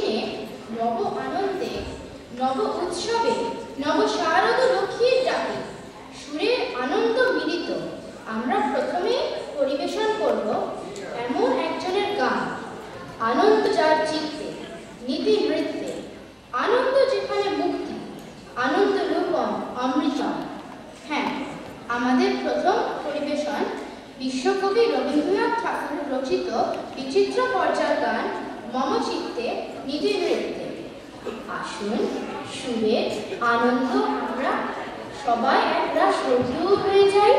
দিনে নব আনন্দে, নব উৎসবে, নব শারদ লক্ষ্মীর ডাকে সুরে আনন্দ মিলিত আমরা প্রথমে পরিবেশন করব এমন একজনের গান, আনন্দ যার চিত্তে, নীতি নৃত্যে, আনন্দ যেখানে মুক্তি, আনন্দ রূপম অমৃতম। হ্যাঁ, আমাদের প্রথম পরিবেশন বিশ্বকবি রবীন্দ্রনাথ ঠাকুর রচিত বিচিত্র পর্যার গান মম চিত্তে নীতি নৃত্যে। আসুন সুরে আনন্দ আমরা সবাই একরা শ্রদ্ধেয় হয়ে যাই।